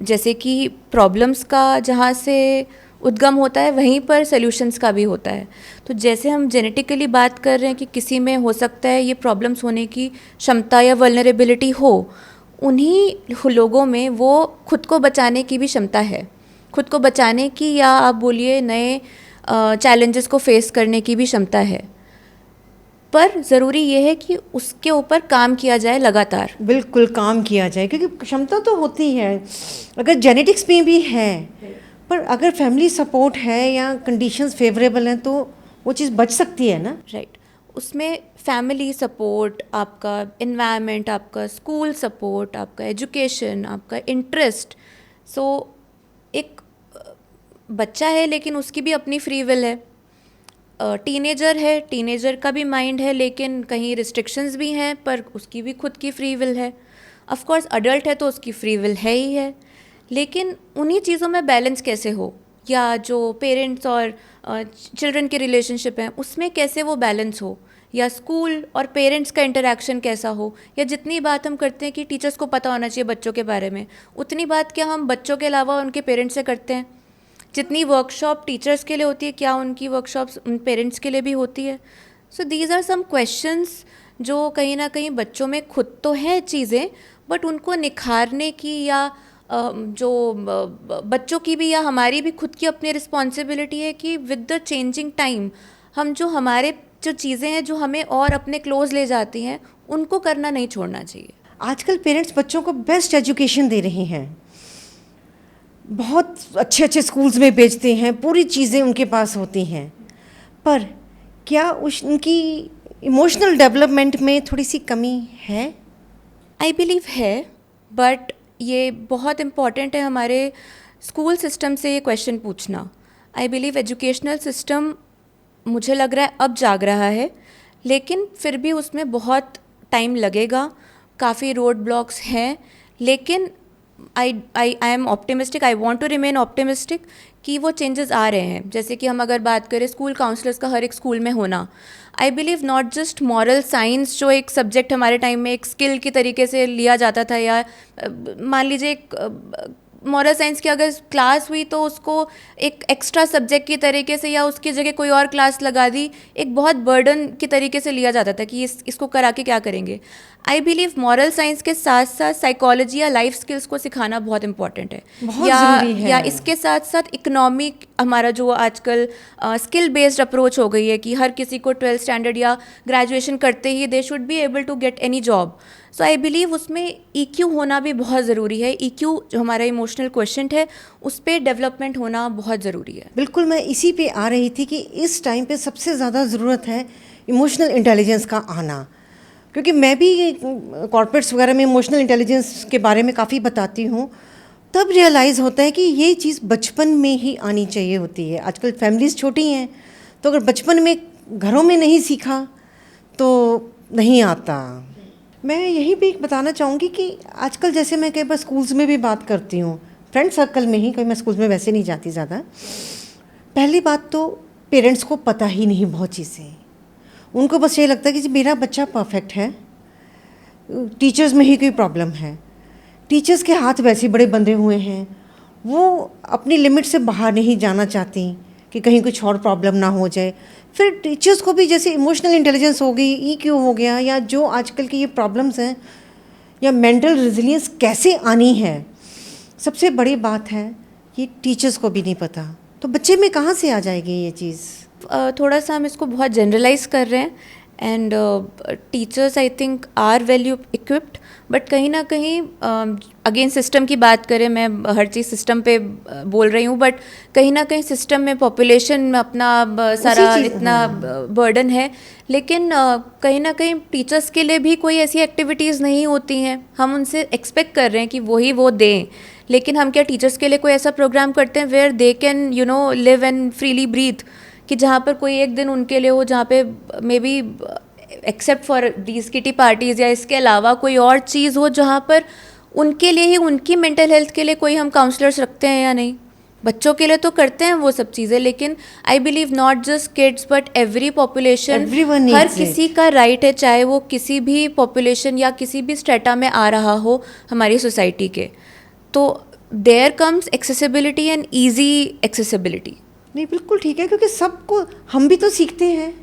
जैसे कि प्रॉब्लम्स का जहाँ से उद्गम होता है वहीं पर सॉल्यूशंस का भी होता है। तो जैसे हम जेनेटिकली बात कर रहे हैं कि किसी में हो सकता है ये प्रॉब्लम्स होने की क्षमता या वल्नरेबिलिटी हो, उन्हीं लोगों में वो खुद को बचाने की भी क्षमता है, खुद को बचाने की या आप बोलिए नए चैलेंजेस को फेस करने की भी क्षमता है। पर ज़रूरी ये है कि उसके ऊपर काम किया जाए लगातार। बिल्कुल काम किया जाए, क्योंकि क्षमता तो होती है, अगर जेनेटिक्स में भी है, पर अगर फैमिली सपोर्ट है या कंडीशंस फेवरेबल हैं तो वो चीज़ बच सकती है ना। राइट, उसमें फैमिली सपोर्ट, आपका इन्वायरमेंट, आपका स्कूल सपोर्ट, आपका एजुकेशन, आपका इंटरेस्ट। सो एक बच्चा है लेकिन उसकी भी अपनी फ्री विल है, टीनेजर है, टीनेजर का भी माइंड है लेकिन कहीं रिस्ट्रिक्शंस भी हैं, पर उसकी भी खुद की फ्री विल है। ऑफ कोर्स अडल्ट है तो उसकी फ्री विल है ही है, लेकिन उन्हीं चीज़ों में बैलेंस कैसे हो, या जो पेरेंट्स और चिल्ड्रन की रिलेशनशिप है उसमें कैसे वो बैलेंस हो, या स्कूल और पेरेंट्स का इंटरेक्शन कैसा हो, या जितनी बात हम करते हैं कि टीचर्स को पता होना चाहिए बच्चों के बारे में, उतनी बात क्या हम बच्चों के अलावा उनके पेरेंट्स से करते हैं? जितनी वर्कशॉप टीचर्स के लिए होती है, क्या उनकी वर्कशॉप्स उन पेरेंट्स के लिए भी होती है? So these are some questions जो कहीं ना कहीं बच्चों में खुद तो हैं चीज़ें, बट उनको निखारने की या जो बच्चों की भी या हमारी भी खुद की अपनी रिस्पॉन्सिबिलिटी है कि विद द चेंजिंग टाइम हम जो हमारे जो चीज़ें हैं जो हमें और अपने क्लोज ले जाती हैं उनको करना नहीं छोड़ना चाहिए। आजकल पेरेंट्स बच्चों को बेस्ट एजुकेशन दे रहे हैं, बहुत अच्छे अच्छे स्कूल्स में भेजते हैं, पूरी चीज़ें उनके पास होती हैं, पर क्या उनकी इमोशनल डेवलपमेंट में थोड़ी सी कमी है? आई बिलीव है, बट ये बहुत इम्पॉर्टेंट है हमारे स्कूल सिस्टम से ये क्वेश्चन पूछना। आई बिलीव एजुकेशनल सिस्टम मुझे लग रहा है अब जाग रहा है, लेकिन फिर भी उसमें बहुत टाइम लगेगा, काफ़ी रोड ब्लॉक्स हैं, लेकिन I am optimistic, I want to remain optimistic कि वो चेंजेस आ रहे हैं। जैसे कि हम अगर बात करें स्कूल काउंसलर्स का हर एक स्कूल में होना, I believe not just moral science जो एक सब्जेक्ट हमारे टाइम में एक स्किल की तरीके से लिया जाता था, या मान लीजिए एक मॉरल साइंस की अगर क्लास हुई तो उसको एक एक्स्ट्रा सब्जेक्ट की तरीके से या उसकी जगह कोई और क्लास लगा दी, एक बहुत बर्डन की तरीके से लिया जाता था कि इसको करा के क्या करेंगे। आई बिलीव मॉरल साइंस के साथ साथ साइकोलॉजी या लाइफ स्किल्स को सिखाना बहुत इंपॉर्टेंट है, बहुत ज़रूरी है। या इसके साथ साथ इकोनॉमिक हमारा जो आजकल स्किल बेस्ड अप्रोच हो गई है कि हर किसी को 12th स्टैंडर्ड या ग्रेजुएशन करते ही they should be able to get any job. So I believe उसमें EQ होना भी बहुत ज़रूरी है। EQ जो हमारा इमोशनल क्वेश्चन है उस पर डेवलपमेंट होना बहुत ज़रूरी है। बिल्कुल, मैं इसी पे आ रही थी कि इस टाइम पे सबसे ज़्यादा ज़रूरत है इमोशनल इंटेलिजेंस का आना, क्योंकि मैं भी कॉर्पोरेट्स वगैरह में इमोशनल इंटेलिजेंस के बारे में काफ़ी बताती हूँ, तब रियलाइज़ होता है कि ये चीज़ बचपन में ही आनी चाहिए होती है। आजकल फैमिलीज़ छोटी हैं, तो अगर बचपन में घरों में नहीं सीखा तो नहीं आता। मैं यही भी बताना चाहूँगी कि आजकल जैसे मैं कई बार स्कूल्स में भी बात करती हूँ, फ्रेंड सर्कल में ही, कहीं मैं स्कूल्स में वैसे नहीं जाती ज़्यादा। पहली बात तो पेरेंट्स को पता ही नहीं बहुत चीज़ें, उनको बस ये लगता है कि जी मेरा बच्चा परफेक्ट है, टीचर्स में ही कोई प्रॉब्लम है, टीचर्स के हाथ वैसे बड़े बंधे हुए हैं, वो अपनी लिमिट से बाहर नहीं जाना चाहती कि कहीं कुछ और प्रॉब्लम ना हो जाए। फिर टीचर्स को भी जैसे इमोशनल इंटेलिजेंस हो गई, EQ हो गया, या जो आजकल की ये प्रॉब्लम्स हैं, या मेंटल रेजिलियंस कैसे आनी है, सबसे बड़ी बात है ये टीचर्स को भी नहीं पता, तो बच्चे में कहाँ से आ जाएगी ये चीज़? थोड़ा सा हम इसको बहुत जनरलाइज कर रहे हैं, and teachers I think are well equipped, but कहीं ना कहीं अगेन सिस्टम की बात करें, मैं हर चीज़ सिस्टम पे बोल रही हूँ, बट कहीं ना कहीं सिस्टम में पॉपुलेशन में अपना सारा इतना बर्डन है, लेकिन कहीं ना कहीं टीचर्स के लिए भी कोई ऐसी एक्टिविटीज़ नहीं होती हैं। हम उनसे एक्सपेक्ट कर रहे हैं कि वो दें, लेकिन हम क्या टीचर्स के लिए कोई ऐसा प्रोग्राम करते हैं where they can live and freely breathe, कि जहाँ पर कोई एक दिन उनके लिए हो जहाँ पे may be except for these kitty parties या इसके अलावा कोई और चीज़ हो जहाँ पर उनके लिए ही, उनकी मेंटल हेल्थ के लिए कोई हम काउंसलर्स रखते हैं या नहीं? बच्चों के लिए तो करते हैं वो सब चीज़ें, लेकिन I believe not just kids but every population, Everyone her needs किसी it. का राइट है, चाहे वो किसी भी पॉपुलेशन या किसी भी स्टेटा में आ रहा हो हमारी सोसाइटी के। तो there comes accessibility and easy accessibility. नहीं बिल्कुल ठीक है, क्योंकि सबको हम भी तो सीखते हैं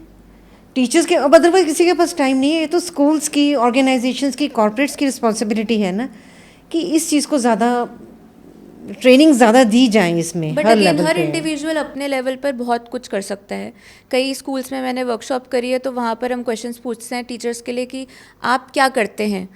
टीचर्स के, अब अदरवाइज किसी के पास टाइम नहीं है। ये तो स्कूल्स की, ऑर्गेनाइजेशंस की, कॉर्पोरेट्स की रिस्पॉन्सिबिलिटी है ना कि इस चीज़ को ज़्यादा ट्रेनिंग ज़्यादा दी जाए इसमें, बट हर अगेन लेवल हर पे। इंडिविजुअल अपने लेवल पर बहुत कुछ कर सकता है। कई स्कूल्स में मैंने वर्कशॉप करी है, तो वहाँ पर हम क्वेश्चंस पूछते हैं टीचर्स के लिए कि आप क्या करते हैं।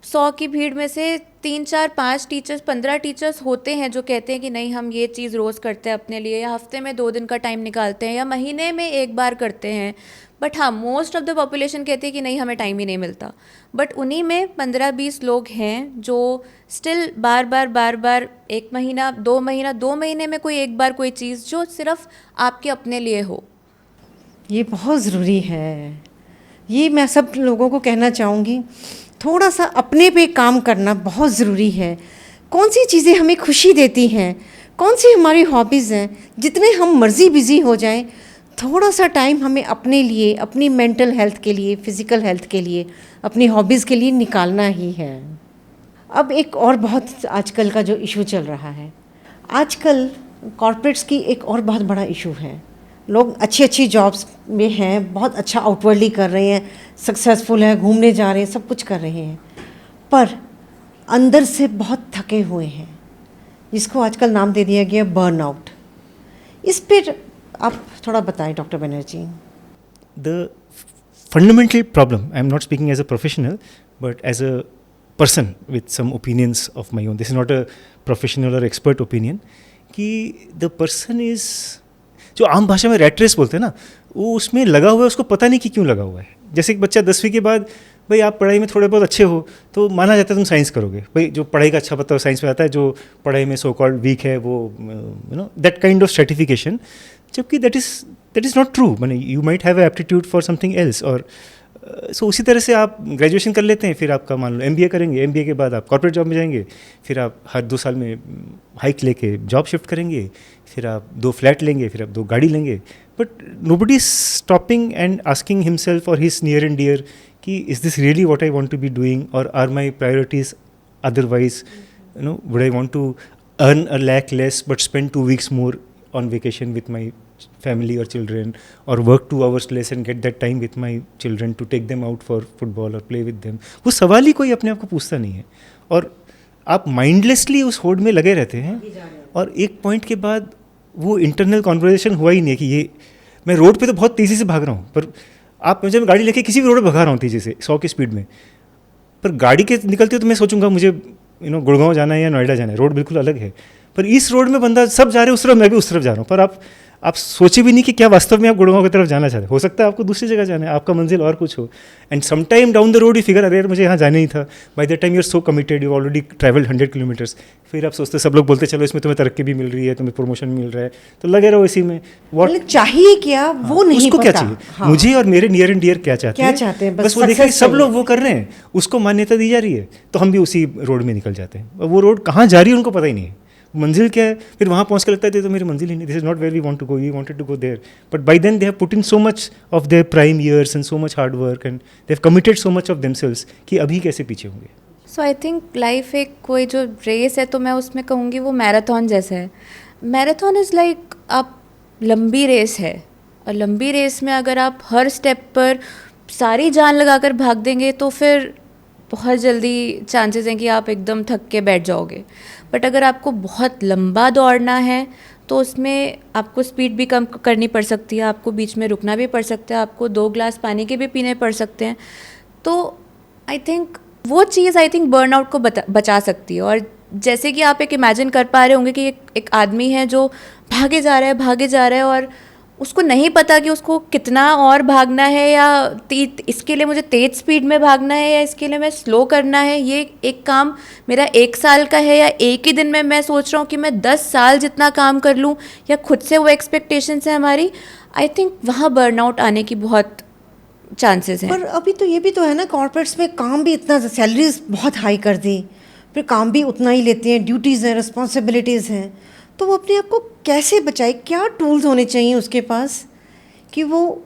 100 की भीड़ में से 3, 4, 5 टीचर्स, 15 टीचर्स होते हैं जो कहते हैं कि नहीं हम ये चीज़ रोज़ करते हैं अपने लिए, या हफ्ते में 2 दिन का टाइम निकालते हैं, या महीने में 1 बार करते हैं। बट हाँ, मोस्ट ऑफ द पॉपुलेशन कहते हैं कि नहीं हमें टाइम ही नहीं मिलता। बट उन्हीं में 15-20 लोग हैं जो स्टिल बार बार 1 महीना, 2 महीना, 2 महीने में कोई एक बार कोई चीज़ जो सिर्फ आपके अपने लिए हो। ये बहुत ज़रूरी है। ये मैं सब लोगों को कहना चाहूँगी, थोड़ा सा अपने पे काम करना बहुत ज़रूरी है। कौन सी चीज़ें हमें खुशी देती हैं, कौन सी हमारी हॉबीज़ हैं, जितने हम मर्ज़ी बिज़ी हो जाएं, थोड़ा सा टाइम हमें अपने लिए, अपनी मेंटल हेल्थ के लिए, फ़िज़िकल हेल्थ के लिए, अपनी हॉबीज़ के लिए निकालना ही है। अब एक और बहुत आजकल का जो इशू चल रहा है, आजकल कॉर्पोरेट्स की एक और बहुत बड़ा इशू है। लोग अच्छी अच्छी जॉब्स में हैं, बहुत अच्छा आउटवर्डली कर रहे हैं, सक्सेसफुल हैं, घूमने जा रहे हैं, सब कुछ कर रहे हैं, पर अंदर से बहुत थके हुए हैं, जिसको आजकल नाम दे दिया गया बर्नआउट। इस पर आप थोड़ा बताएं doctor Banerjee. The fundamental problem, I am not speaking as a professional, but as a person with some opinions of my own. This is not a professional or expert opinion. कि the person is, जो आम भाषा में रैट रेस बोलते हैं ना, वो उसमें लगा हुआ है, उसको पता नहीं कि क्यों लगा हुआ है। जैसे एक बच्चा 10वीं के बाद, भाई आप पढ़ाई में थोड़े बहुत अच्छे हो तो माना जाता है तुम साइंस करोगे, भाई जो पढ़ाई का अच्छा पता है साइंस में आता है, जो पढ़ाई में सो कॉल्ड वीक है वो दैट काइंड ऑफ सर्टिफिकेशन, जबकि दैट इज़ नॉट ट्रू। मैंने you might have aptitude for something else. और सो उसी तरह से आप ग्रेजुएशन कर लेते हैं, फिर आपका मान लो MBA करेंगे, MBA के बाद आप कॉर्पोरेट जॉब में जाएंगे, फिर आप हर 2 साल में हाइक लेके जॉब शिफ्ट करेंगे, फिर आप 2 फ्लैट लेंगे, फिर आप 2 गाड़ी लेंगे। But nobody is stopping and asking himself और हिज नियर एंड डियर कि is this really what I want to be doing, और are my priorities otherwise, would I want to earn a lakh less but spend 2 weeks more on vacation with my family or children, or work 2 hours less and get that time with my children to take them out for football or play with them. वो सवाल ही कोई अपने आप को पूछता नहीं है, और आप माइंडलेसली उस होड़ में लगे रहते हैं, और एक पॉइंट के बाद वो इंटरनल कॉन्वर्जेशन हुआ ही नहीं है कि ये मैं रोड पे तो बहुत तेज़ी से भाग रहा हूँ, पर आप मुझे गाड़ी लेके किसी भी रोड पर भगा रहा हूँ तेज़ी से 100 की स्पीड में, पर गाड़ी के निकलती हो तो मैं सोचूंगा मुझे गुड़गांव जाना है या नोएडा जाना है, रोड बिल्कुल अलग है। पर इस रोड में बंदा सब जा रहे हैं उस तरफ, मैं भी उस तरफ जा रहा हूँ, पर आप सोचे भी नहीं कि क्या वास्तव में आप गुड़गांव की तरफ जाना चाहते हैं। हो सकता है आपको दूसरी जगह जाना है, आपका मंजिल और कुछ हो, and some time down the road you figure अरे यार मुझे यहाँ जाना ही था। By the time you are so committed, you already travelled 100 kilometres, फिर आप सोचते, सब लोग बोलते चलो इसमें तुम्हें तरक्की भी मिल रही है, तुम्हें प्रमोशन मिल रहा है, तो लगे रहो इसी में। मतलब चाहिए क्या वो नहीं उसको पता। क्या चाहिए, हाँ। मुझे और मेरे नियर एंड डियर क्या चाहते हैं, बस वो देखें सब लोग वो कर रहे हैं, उसको मान्यता दी जा रही है, तो हम भी उसी रोड में निकल जाते हैं। वो रोड कहाँ जा रही है उनको पता ही नहीं है, मंजिल क्या है, फिर वहाँ पहुँच के लगता है तो मेरी मंजिल ही नहीं, this is not where we want to go, we wanted to go there, but by then they have put in so much of their prime years and so much hard work and they have committed so much of themselves कि अभी कैसे पीछे होंगे। सो आई थिंक लाइफ एक कोई जो रेस है, तो मैं उसमें कहूँगी वो मैराथन जैसा है। मैराथन इज़ लाइक आप लंबी रेस है, और लंबी रेस में अगर आप हर स्टेप पर सारी जान लगाकर भाग देंगे तो फिर बहुत जल्दी चांसेस हैं कि आप एकदम थक के बैठ जाओगे। बट अगर आपको बहुत लंबा दौड़ना है तो उसमें आपको स्पीड भी कम करनी पड़ सकती है, आपको बीच में रुकना भी पड़ सकता है, आपको 2 ग्लास पानी के भी पीने पड़ सकते हैं। तो आई थिंक वो चीज़ बर्नआउट को बचा सकती है। और जैसे कि आप एक इमेजिन कर पा रहे होंगे कि एक आदमी है जो भागे जा रहा है और उसको नहीं पता कि उसको कितना और भागना है, या इसके लिए मुझे तेज़ स्पीड में भागना है या इसके लिए मैं स्लो करना है। ये एक काम मेरा 1 साल का है, या एक ही दिन में मैं सोच रहा हूँ कि मैं 10 साल जितना काम कर लूँ, या खुद से वो एक्सपेक्टेशंस है हमारी। आई थिंक वहाँ बर्नआउट आने की बहुत चांसेस हैं। पर अभी तो ये भी तो है ना, कॉर्पोरेट्स में काम भी इतना, सैलरीज बहुत हाई कर दी, फिर काम भी उतना ही लेते हैं, ड्यूटीज़ हैं, रिस्पॉन्सिबिलिटीज़ हैं, तो वो अपने आप को कैसे बचाए, क्या टूल्स होने चाहिए उसके पास कि वो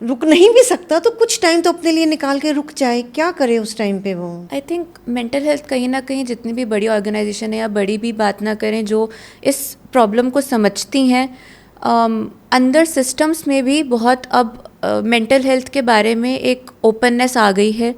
रुक नहीं भी सकता तो कुछ टाइम तो अपने लिए निकाल के रुक जाए, क्या करे उस टाइम पे वो? आई थिंक मेंटल हेल्थ कहीं ना कहीं जितनी भी बड़ी ऑर्गेनाइजेशन है या बड़ी भी बात ना करें जो इस प्रॉब्लम को समझती हैं, अंदर सिस्टम्स में भी बहुत अब मेंटल हेल्थ के बारे में एक ओपननेस आ गई है.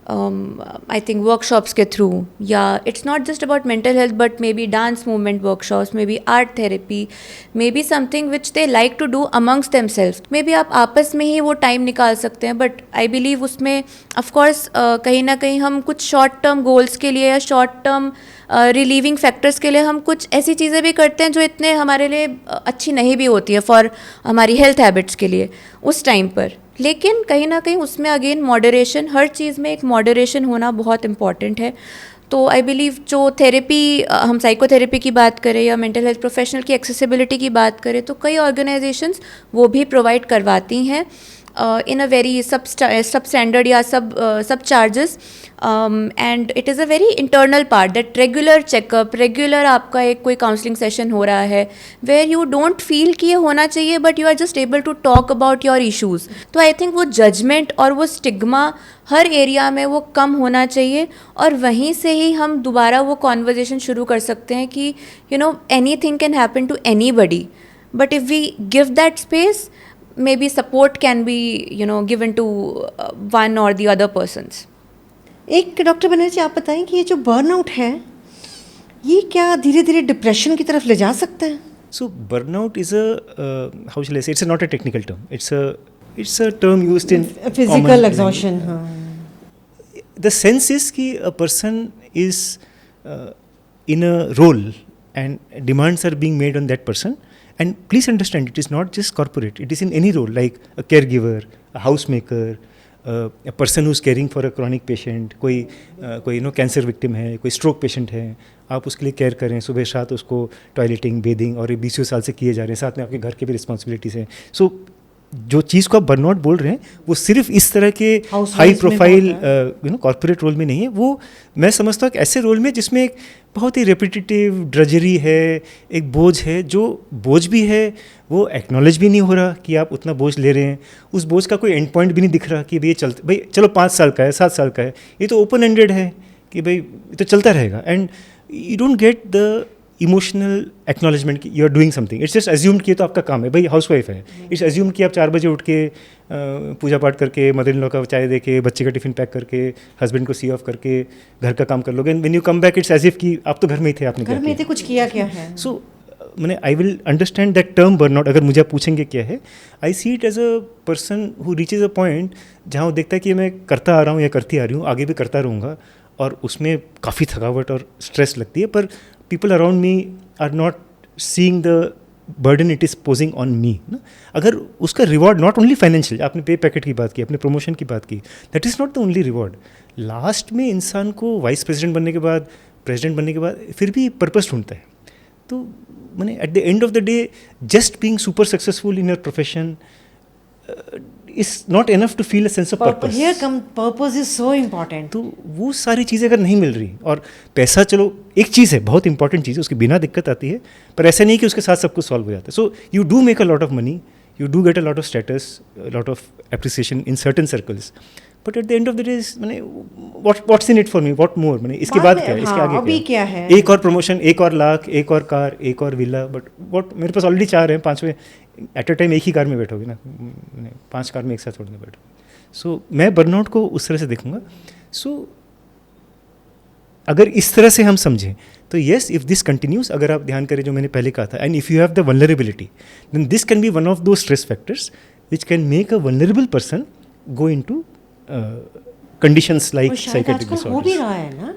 आई थिंक वर्कशॉप्स के थ्रू, या it's not just about mental health but maybe dance movement workshops, maybe art therapy, maybe something which they like to do amongst themselves. Maybe आप आपस में ही वो टाइम निकाल सकते हैं, बट आई बिलीव उसमें ऑफकोर्स कहीं ना कहीं हम कुछ शॉर्ट टर्म गोल्स के लिए या शॉर्ट टर्म रिलीविंग फैक्टर्स के लिए हम कुछ ऐसी चीज़ें भी करते हैं जो इतने हमारे लिए अच्छी नहीं भी होती है फॉर हमारी हेल्थ हैबिट्स के लिए उस टाइम पर. लेकिन कहीं ना कहीं उसमें अगेन मॉडरेशन, हर चीज़ में एक मॉडरेशन होना बहुत इम्पॉर्टेंट है. तो आई बिलीव जो थेरेपी, हम साइकोथेरेपी की बात करें या मेंटल हेल्थ प्रोफेशनल की एक्सेसिबिलिटी की बात करें, तो कई ऑर्गेनाइजेशंस वो भी प्रोवाइड करवाती हैं in a very substandard या sub charges, and it is a very internal part that regular checkup, regular आपका एक कोई काउंसलिंग सेशन हो रहा है where you don't feel कि ये होना चाहिए but you are just able to talk about your issues. तो आई थिंक वो जजमेंट और वो स्टिग्मा हर एरिया में वो कम होना चाहिए, और वहीं से ही हम दोबारा वो कॉन्वर्जेसन शुरू कर सकते हैं कि you know anything can happen to anybody, but if we give that space maybe support can be given to one or the other persons. एक डॉक्टर बनर्जी, आप बताएं कि ये जो बर्नआउट है ये क्या धीरे धीरे डिप्रेशन की तरफ ले जा सकता है? So burnout is a how shall I say? It's not a technical term. It's a term used in physical exhaustion. हाँ. The sense is कि a person is in a role and demands are being made on that person. And please understand, it is not just corporate. It is in any role, like a caregiver, a housemaker, a person who's caring for a chronic patient. कोई कैंसर विक्टिम है, कोई स्ट्रोक पेशेंट है, आप उसके लिए केयर करें, सुबह साथ उसको टॉयलेटिंग, बेदिंग, और ये 20 साल से किए जा रहे हैं, साथ में आपके घर के भी रिस्पॉन्सिबिलिटीज़ हैं. सो जो चीज़ को आप बर्नआउट बोल रहे हैं वो सिर्फ इस तरह के हाई प्रोफाइल कॉर्पोरेट रोल में नहीं है. वो मैं समझता हूँ कि ऐसे रोल में जिसमें एक बहुत ही रेपिटेटिव ड्रजरी है, एक बोझ है, जो बोझ भी है वो एक्नॉलेज भी नहीं हो रहा कि आप उतना बोझ ले रहे हैं, उस बोझ का कोई एंड पॉइंट भी नहीं दिख रहा कि भाई चलो 5 साल का है, 7 साल का है, ये तो ओपन एंडेड है कि भाई ये तो चलता रहेगा. And you don't get the emotional acknowledgement कि you are doing something. It's just assumed कि ये तो आपका काम है, भाई हाउस वाइफ है. इट्स एज्यूम्ड कि आप 4 बजे उठ के पूजा पाठ करके, मदर इन लॉ का चाय दे के, बच्चे का टिफिन पैक करके, हस्बैंड को सी ऑफ करके घर का काम कर लोगे. And when you come back it's as if कि आप तो घर में ही थे, आपने घर में थे, कुछ किया क्या है. सो मैंने I will understand that term burnout. अगर मुझे आप पूछेंगे क्या है, I see it as a person who reaches a point जहाँ वो देखता है कि मैं करता आ रहा हूँ या करती आ रही हूँ, आगे भी करता रहूँगा, और उसमें काफ़ी थकावट और स्ट्रेस लगती है, पर people around me are not seeing the burden it is posing on me. ना अगर उसका रिवॉर्ड नॉट ओनली फाइनेंशियल, आपने पे पैकेट की बात की, आपने प्रमोशन की बात की, that is not the only reward. Last में इंसान को वाइस प्रेसिडेंट बनने के बाद, प्रेसिडेंट बनने के बाद फिर भी पर्पस ढूंढता है. तो मैंने eight the end of the day just being super successful in your profession is not enough to feel a sense of purpose. Here come purpose is so important. तो वो सारी चीज़ें अगर नहीं मिल रही, और पैसा चलो एक चीज़ है, बहुत इंपॉर्टेंट चीज़ है, उसके बिना दिक्कत आती है, पर ऐसा नहीं कि उसके साथ सब कुछ सॉल्व हो जाता है. So you do make a lot of money, you do get a lot of status, lot of appreciation in certain circles, but at the end of the day मैंने what's in it for me, what more, मैंने इसके बाद क्या है, इसके आगे अभी क्या है. एक और प्रमोशन, एक और लाख, एक और कार, एक और विला, बट व्हाट, मेरे पास ऑलरेडी 4 हैं, 5वें एट अ टाइम एक ही कार में बैठोगे ना, 5 कार में एक साथ छोड़ने बैठो. सो मैं बर्नआउट को उस तरह से देखूंगा. सो अगर इस तरह से हम समझें तो येस, इफ़ दिस कंटिन्यूज, अगर आप ध्यान करें जो मैंने पहले कहा था, and if you have the vulnerability, then this can be one of those stress factors which can make a vulnerable person go into conditions like psychiatric disorders. हो भी रहा है ना.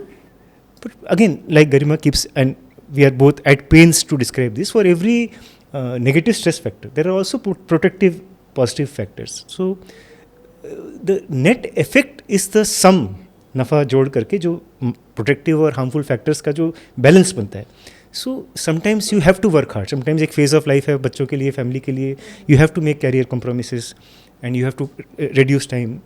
But again, like Garima keeps, and we are both at pains to describe this, for every negative stress factor, there are also protective positive factors. So the net effect is the sum, नफ़ा जोड़ करके जो प्रोटेक्टिव और हार्मफुल फैक्टर्स का जो बैलेंस बनता है. So sometimes you have to work hard, sometimes एक फेज ऑफ लाइफ है बच्चों के लिए, फैमिली के लिए, you have to make career compromises, and you have to reduce time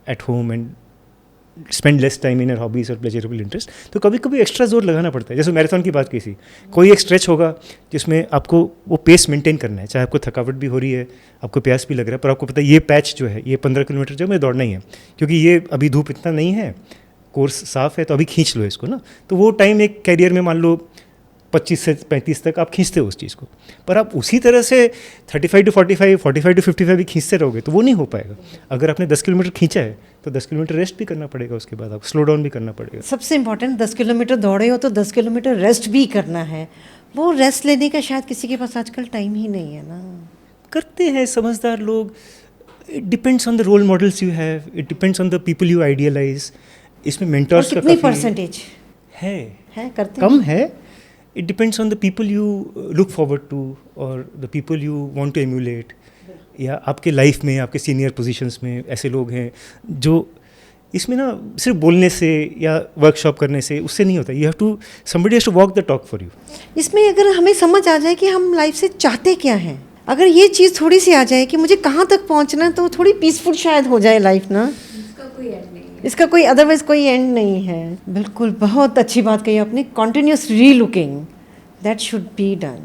at home and spend less time in hobbies और प्लेजरेबल इंटरेस्ट, तो कभी कभी एक्स्ट्रा जोर लगाना पड़ता है। जैसे मैराथन की बात की थी, कोई एक स्ट्रेच होगा जिसमें आपको वो पेस मेंटेन करना है, चाहे आपको थकावट भी हो रही है, आपको प्यास भी लग रहा है, पर आपको पता है ये पैच जो है, ये 15 किलोमीटर जो है मुझे दौड़ना ही है, क्योंकि ये अभी धूप इतना नहीं है, कोर्स साफ़ है, तो अभी खींच लो इसको ना। तो वो टाइम एक कैरियर में मान लो 25 से 35 तक आप खींचते हो उस चीज़ को, पर आप उसी तरह से 35 to 45, 45 to 55 भी खींचते रहोगे तो वो नहीं हो पाएगा। अगर आपने 10 किलोमीटर खींचा है तो 10 किलोमीटर रेस्ट भी करना पड़ेगा, उसके बाद आपको स्लो डाउन भी करना पड़ेगा। सबसे इम्पोर्टेंट 10 किलोमीटर दौड़े हो तो 10 किलोमीटर रेस्ट भी करना है। वो रेस्ट लेने का शायद किसी के पास आजकल टाइम ही नहीं है ना। करते हैं समझदार लोग, it depends on the role models you have, it depends on the people you idealize. इसमें और मेंटर्स का कितनी काफ़ी परसेंटेज है, करते कम है। It depends on the people you look forward to और the people you want to emulate, या आपके लाइफ में आपके सीनियर पोजीशंस में ऐसे लोग हैं जो इसमें ना सिर्फ बोलने से या वर्कशॉप करने से उससे नहीं होता। You have to, somebody has to walk the talk for you. इसमें अगर हमें समझ आ जाए कि हम लाइफ से चाहते क्या हैं, अगर ये चीज़ थोड़ी सी आ जाए कि मुझे कहाँ तक पहुँचना है, तो थोड़ी पीसफुल शायद हो जाए लाइफ ना। इसका कोई अदरवाइज कोई एंड नहीं है। बिल्कुल, बहुत अच्छी बात कही आपने। कॉन्टिन्यूस री looking, that should be done.